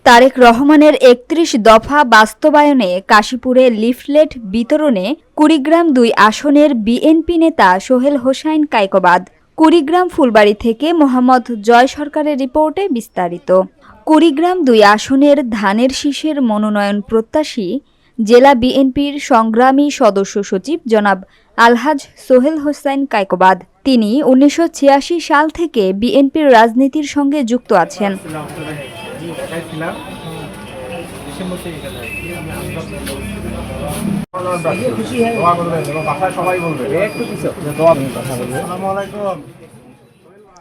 তারেক রহমানের ৩১ দফা বাস্তবায়নে কাশীপুরে লিফলেট বিতরণে কুড়িগ্রাম-২ আসনের বিএনপি নেতা সোহেল হোসাইন কায়কোবাদ। কুড়িগ্রাম ফুলবাড়ী থেকে মোহাম্মদ জয় সরকারের রিপোর্টে বিস্তারিত। কুড়িগ্রাম-২ আসনের ধানের শীষের মনোনয়ন প্রত্যাশী জেলা বিএনপির সংগ্রামী সদস্য সচিব জনাব আলহাজ সোহেল হোসাইন কায়কোবাদ। তিনি ১৯৮৬ সাল থেকে বিএনপির রাজনীতির সঙ্গে যুক্ত আছেন।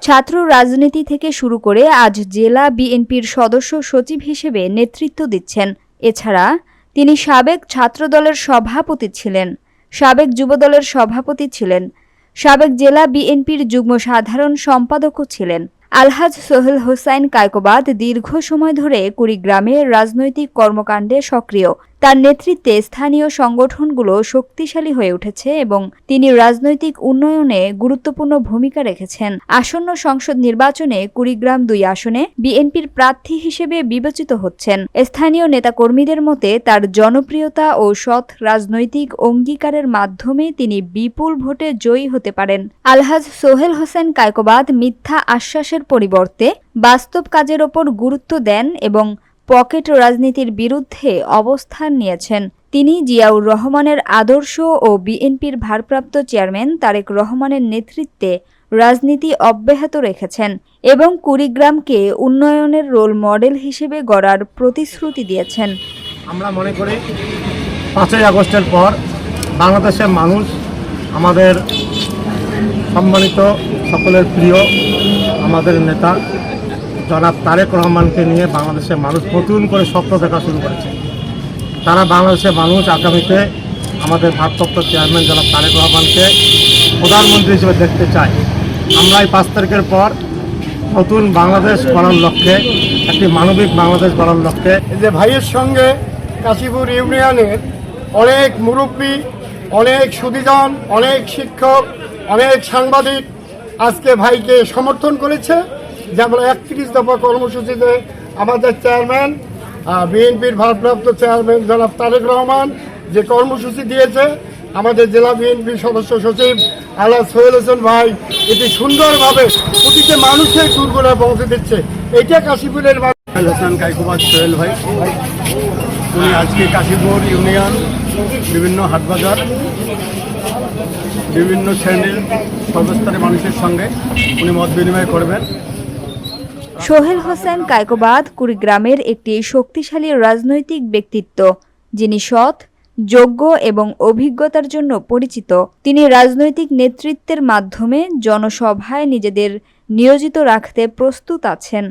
ছাত্র রাজনীতি থেকে শুরু করে আজ জেলা বিএনপির সদস্য সচিব হিসেবে নেতৃত্ব দিচ্ছেন। এছাড়া তিনি সাবেক ছাত্রদলের সভাপতি ছিলেন, সাবেক যুবদলের সভাপতি ছিলেন, সাবেক জেলা বিএনপির যুগ্ম সাধারণ সম্পাদকও ছিলেন। আলহাজ সোহেল হোসাইন কায়কোবাদ দীর্ঘ সময় ধরে কুড়িগ্রামে রাজনৈতিক কর্মকাণ্ডে সক্রিয়। তার নেতৃত্বে স্থানীয় সংগঠনগুলো শক্তিশালী হয়ে উঠেছে এবং তিনি রাজনৈতিক উন্নয়নে গুরুত্বপূর্ণ ভূমিকা রেখেছেন। আসন্ন সংসদ নির্বাচনে কুড়িগ্রাম-২ আসনে বিএনপির প্রার্থী হিসেবে বিবেচিত হচ্ছেন। স্থানীয় নেতাকর্মীদের মতে তার জনপ্রিয়তা ও সৎ রাজনৈতিক অঙ্গীকারের মাধ্যমে তিনি বিপুল ভোটে জয়ী হতে পারেন। আলহাজ সোহেল হোসেন কায়কোবাদ মিথ্যা আশ্বাসের পরিবর্তে বাস্তব কাজের ওপর গুরুত্ব দেন এবং পকেট রাজনীতির বিরুদ্ধে অবস্থান নিয়েছেন। তিনি জিয়াউর রহমানের আদর্শ ও বিএনপির ভারপ্রাপ্ত চেয়ারম্যান তারেক রহমানের নেতৃত্বে রাজনীতি অব্যাহত রেখেছেন এবং কুড়িগ্রামকে উন্নয়নের রোল মডেল হিসেবে গড়ার প্রতিশ্রুতি দিয়েছেন। আমরা মনে করি ৫ই আগস্টের পর বাংলাদেশের মানুষ আমাদের সম্মানিত সকলের প্রিয় আমাদের নেতা জনাব তারেক রহমানকে নিয়ে বাংলাদেশের মানুষ নতুন করে স্বপ্ন দেখা শুরু করেছে। তারা বাংলাদেশের মানুষ আগামীতে আমাদের ভারপ্রাপ্ত চেয়ারম্যান জনাব তারেক রহমানকে প্রধানমন্ত্রী হিসেবে দেখতে চায়। আমরা এই ৫ তারিখের পর নতুন বাংলাদেশ গড়ার লক্ষ্যে, একটি মানবিক বাংলাদেশ গড়ার লক্ষ্যে যে ভাইয়ের সঙ্গে কাশীপুর ইউনিয়নের অনেক মুরব্বী, অনেক সুধীজন, অনেক শিক্ষক, অনেক সাংবাদিক আজকে ভাইকে সমর্থন করেছে। যেমন ৩১ দফা কর্মসূচিতে আমাদের চেয়ারম্যান বিএনপির ভারপ্রাপ্ত চেয়ারম্যান জনাব তারেক রহমান যে কর্মসূচি দিয়েছে, আমাদের জেলা বিএনপির সদস্য সচিব আলহাজ সোহেল হোসেন ভাই এটি সুন্দরভাবে প্রতিটি মানুষের দুর্গণায় পৌঁছে দিচ্ছে। এইটা কাশীপুরের সোহেল হোসেন কায়কোবাদ সোহেল ভাই, উনি আজকে কাশীপুর ইউনিয়ন বিভিন্ন হাটবাজার বিভিন্ন শ্রেণীর সর্বস্তরের মানুষের সঙ্গে উনি মত বিনিময় করবেন। সোহেল হোসেন কায়কোবাদ কুড়িগ্রামের একটি শক্তিশালী রাজনৈতিক ব্যক্তিত্ব, যিনি সৎ, যোগ্য এবং অভিজ্ঞতার জন্য পরিচিত। তিনি রাজনৈতিক নেতৃত্বের মাধ্যমে জনসভায় নিজেদের নিয়োজিত রাখতে প্রস্তুত আছেন।